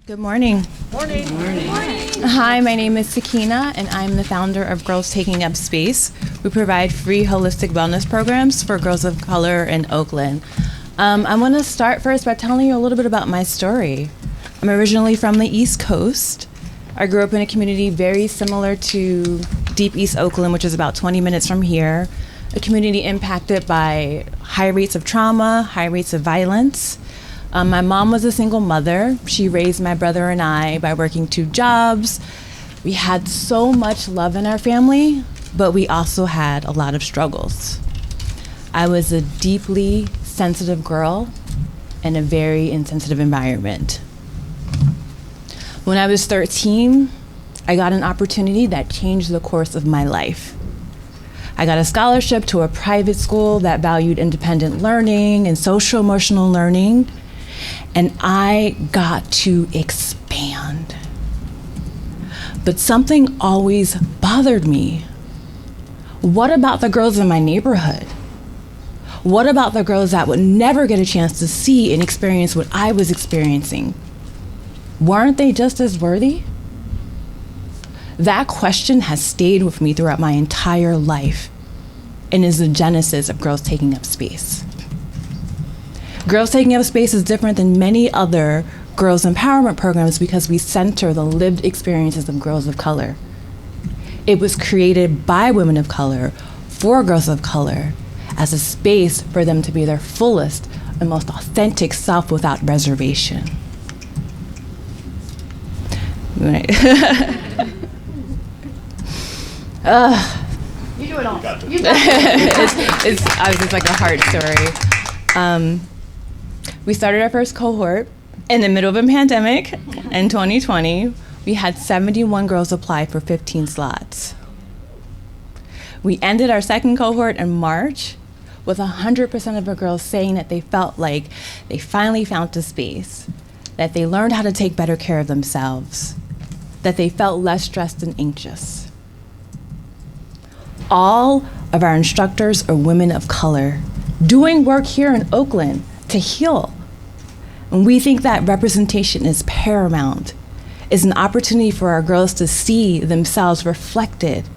Good morning. Morning. Morning. Hi, my name is Sakeenah, and I'm the founder of Girls Taking Up Space. We provide free holistic wellness programs for girls of color in Oakland. I want to start first by telling you a little bit about my story. I'm originally from the East Coast. I grew up in a community very similar to deep East Oakland, which is about 20 minutes from here. A community impacted by high rates of trauma, high rates of violence. My mom was a single mother. She raised my brother and I by working 2 jobs. We had so much love in our family, but we also had a lot of struggles. I was a deeply sensitive girl in a very insensitive environment. When I was 13, I got an opportunity that changed the course of my life. I got a scholarship to a private school that valued independent learning and social emotional learning. And I got to expand. But something always bothered me. What about the girls in my neighborhood? What about the girls that would never get a chance to see and experience what I was experiencing? Weren't they just as worthy? That question has stayed with me throughout my entire life and is the genesis of Girls Taking Up Space. Girls Taking Up Space is different than many other girls' empowerment programs because we center the lived experiences of girls of color. It was created by women of color for girls of color as a space for them to be their fullest and most authentic self without reservation. Right. You do it all. It's like a hard story. We started our first cohort in the middle of a pandemic in 2020. We had 71 girls apply for 15 slots. We ended our second cohort in March with 100% of our girls saying that they felt like they finally found a space, that they learned how to take better care of themselves, that they felt less stressed and anxious. All of our instructors are women of color doing work here in Oakland to heal. And we think that representation is paramount, is an opportunity for our girls to see themselves reflected,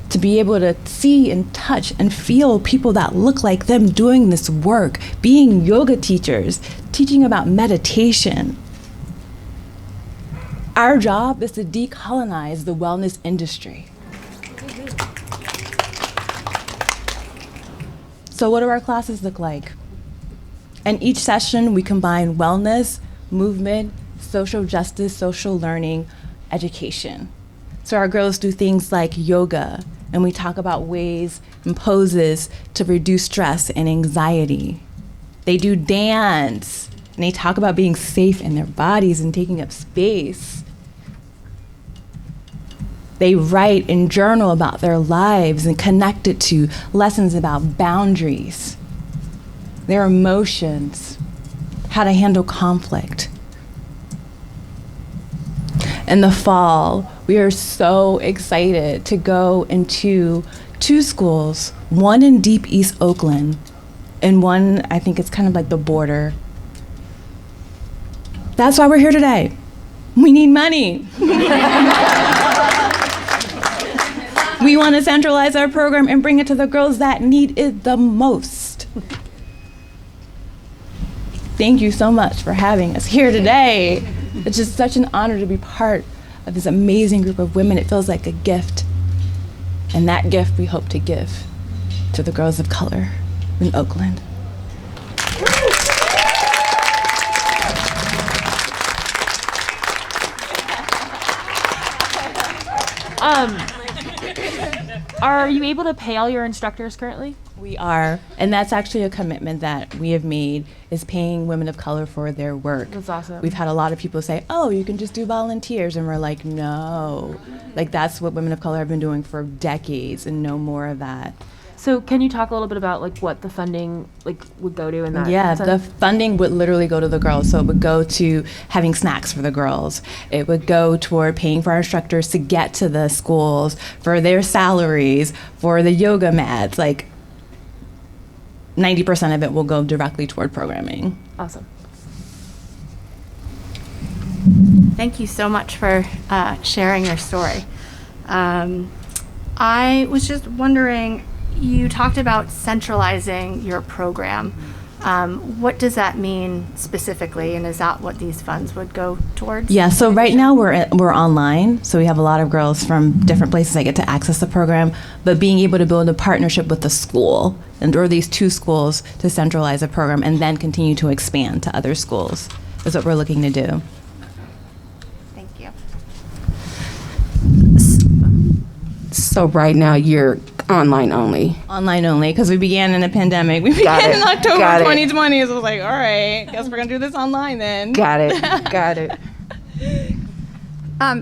to be able to see and touch and feel people that look like them doing this work, being yoga teachers, teaching about meditation. Our job is to decolonize the wellness industry. So what do our classes look like? In each session, we combine wellness, movement, social justice, social learning, education. So our girls do things like yoga, and we talk about ways and poses to reduce stress and anxiety. They do dance, and they talk about being safe in their bodies and taking up space. They write and journal about their lives and connect it to lessons about boundaries, their emotions, how to handle conflict. In the fall, we are so excited to go into 2 schools, one in deep East Oakland, and one, I think it's kind of like the border. That's why we're here today. We need money. We want to centralize our program and bring it to the girls that need it the most. Thank you so much for having us here today. It's just such an honor to be part of this amazing group of women. It feels like a gift. And that gift we hope to give to the girls of color in Oakland. Are you able to pay all your instructors currently? We are, and that's actually a commitment that we have made, is paying women of color for their work. That's awesome. We've had a lot of people say, oh, you can just do volunteers, and we're like, no. Like, that's what women of color have been doing for decades, and no more of that. So can you talk a little bit about like what the funding like would go to in that? Yeah, sense? the funding would literally go to the girls. So it would go to having snacks for the girls. It would go toward paying for our instructors to get to the schools, for their salaries, for the yoga mats. Like 90% of it will go directly toward programming. Awesome. Thank you so much for sharing your story. I was just wondering, you talked about centralizing your program. What does that mean specifically, and is that what these funds would go towards? Yeah, so right now we're online, so we have a lot of girls from different places that get to access the program, but being able to build a partnership with the school, or these 2 schools, to centralize a program and then continue to expand to other schools is what we're looking to do. Thank you. So right now you're online only. Online only, because we began in a pandemic. We began in October 2020, so I was like, all right, guess we're going to do this online then. Got it.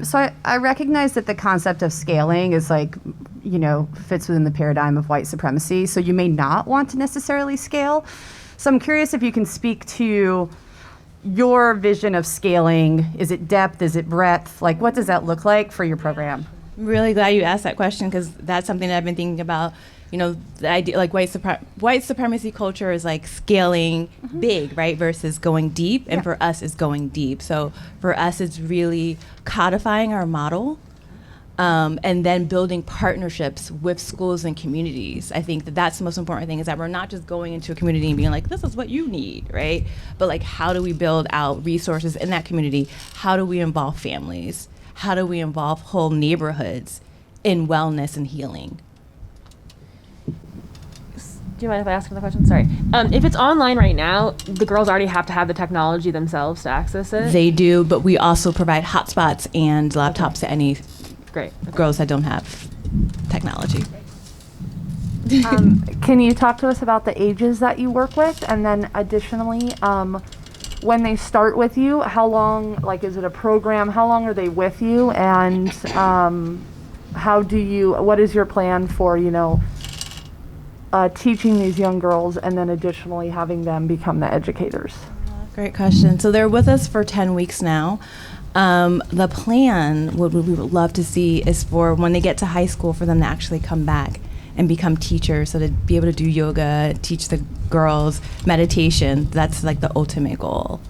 So I recognize that the concept of scaling is fits within the paradigm of white supremacy. So you may not want to necessarily scale. So I'm curious if you can speak to your vision of scaling. Is it depth? Is it breadth? What does that look like for your program? I'm really glad you asked that question, because that's something that I've been thinking about. The idea, white supremacy culture is scaling big, right, versus going deep, and for us it's going deep. So for us it's really codifying our model, and then building partnerships with schools and communities. I think that's the most important thing, is that we're not just going into a community and being like, this is what you need, right? But how do we build out resources in that community? How do we involve families? How do we involve whole neighborhoods in wellness and healing? Do you mind if I ask another question? Sorry. If it's online right now, the girls already have to have the technology themselves to access it? They do, but we also provide hotspots and laptops to any girls that don't have technology. Can you talk to us about the ages that you work with? And then additionally, when they start with you, how long, is it a program? How long are they with you? And what is your plan for, teaching these young girls, and then additionally having them become the educators? Great question. So they're with us for 10 weeks now. The plan, what we would love to see, is for when they get to high school, for them to actually come back and become teachers, so to be able to do yoga, teach the girls meditation. That's the ultimate goal.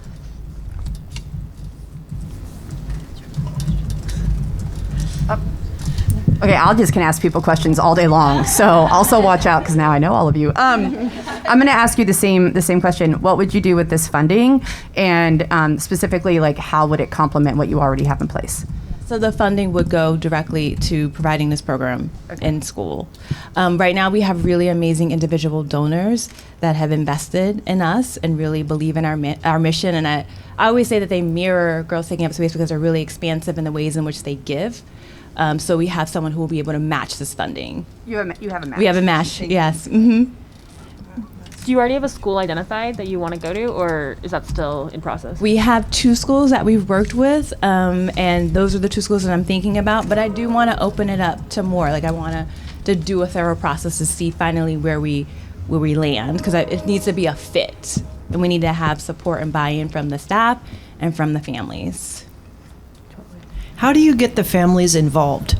Okay, I'll just can ask people questions all day long, so also watch out, because now I know all of you. I'm going to ask you the same question. What would you do with this funding, and specifically, how would it complement what you already have in place? So the funding would go directly to providing this program in school. Right now we have really amazing individual donors that have invested in us and really believe in our mission. And I always say that they mirror Girls Taking Up Space, because they're really expansive in the ways in which they give. So we have someone who will be able to match this funding. You have a match? We have a match, yes. Mm-hmm. Do you already have a school identified that you want to go to, or is that still in process? We have 2 schools that we've worked with, and those are the 2 schools that I'm thinking about, but I do want to open it up to more. I want to do a thorough process to see finally where we land, because it needs to be a fit, and we need to have support and buy-in from the staff and from the families. How do you get the families involved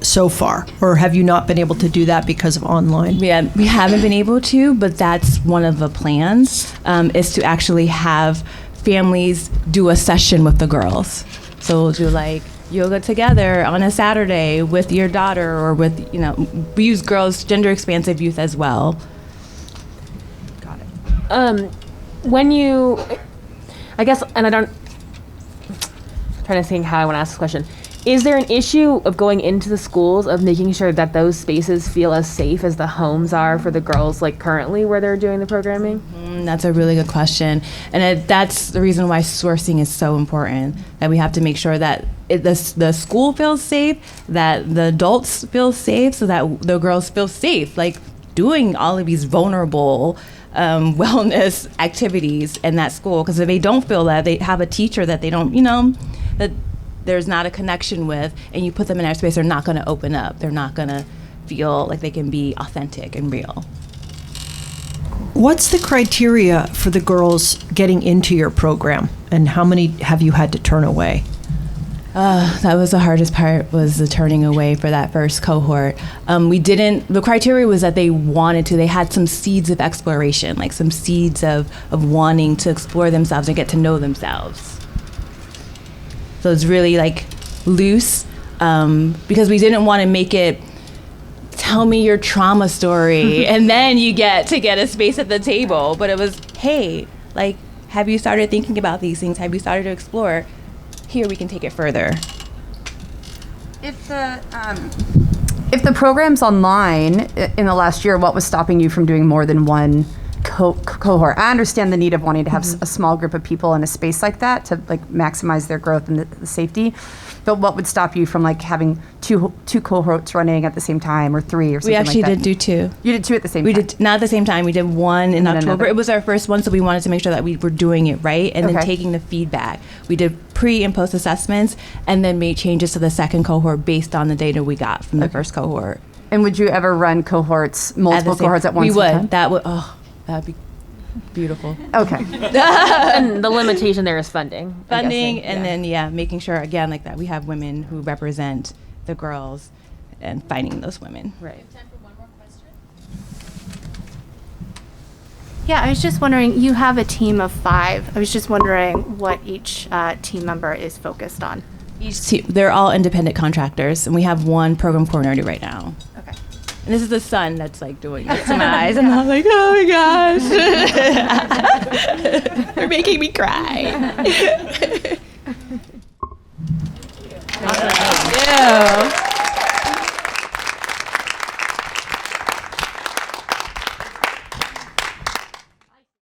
so far, or have you not been able to do that because of online? Yeah, we haven't been able to, but that's one of the plans, is to actually have families do a session with the girls. So we'll do yoga together on a Saturday with your daughter, or with, we use girls, gender expansive youth as well. Got it. When you, I guess, and I'm trying to think how I want to ask this question. Is there an issue of going into the schools, of making sure that those spaces feel as safe as the homes are for the girls, currently where they're doing the programming? That's a really good question. And that's the reason why sourcing is so important, that we have to make sure that the school feels safe, that the adults feel safe, so that the girls feel safe, doing all of these vulnerable wellness activities in that school. Because if they don't feel that, they have a teacher that they don't, that there's not a connection with, and you put them in that space, they're not going to open up. They're not going to feel like they can be authentic and real. What's the criteria for the girls getting into your program, and how many have you had to turn away? That was the hardest part, was the turning away for that first cohort. The criteria was that they had some seeds of exploration, some seeds of wanting to explore themselves and get to know themselves. So it's really like loose, because we didn't want to make it, tell me your trauma story, and then you get a space at the table. But it was, hey, like, have you started thinking about these things? Have you started to explore? Here, we can take it further. If the program's online in the last year, what was stopping you from doing more than one cohort? I understand the need of wanting to have a small group of people in a space like that to like maximize their growth and the safety. But what would stop you from like having two cohorts running at the same time, or three, or something like that? We actually did do two. You did two at the same time? We did not at the same time. We did one in October. another. It was our first one, so we wanted to make sure that we were doing it right, and then Okay. taking the feedback. We did pre and post assessments, and then made changes to the second cohort based on the data we got from the first cohort. And would you ever run multiple cohorts at once? We would. Time? That would be beautiful. Okay. And the limitation there is funding. I'm Funding, guessing. and then making sure again like that we have women who represent the girls, and finding those women. Right. Yeah, I was just wondering, you have a team of 5. I was just wondering what each team member is focused on. They're all independent contractors, and we have one program coordinator right now. Okay. And this is the sun that's like doing this to my eyes, and I'm like, oh my gosh, they're making me cry. Thank you.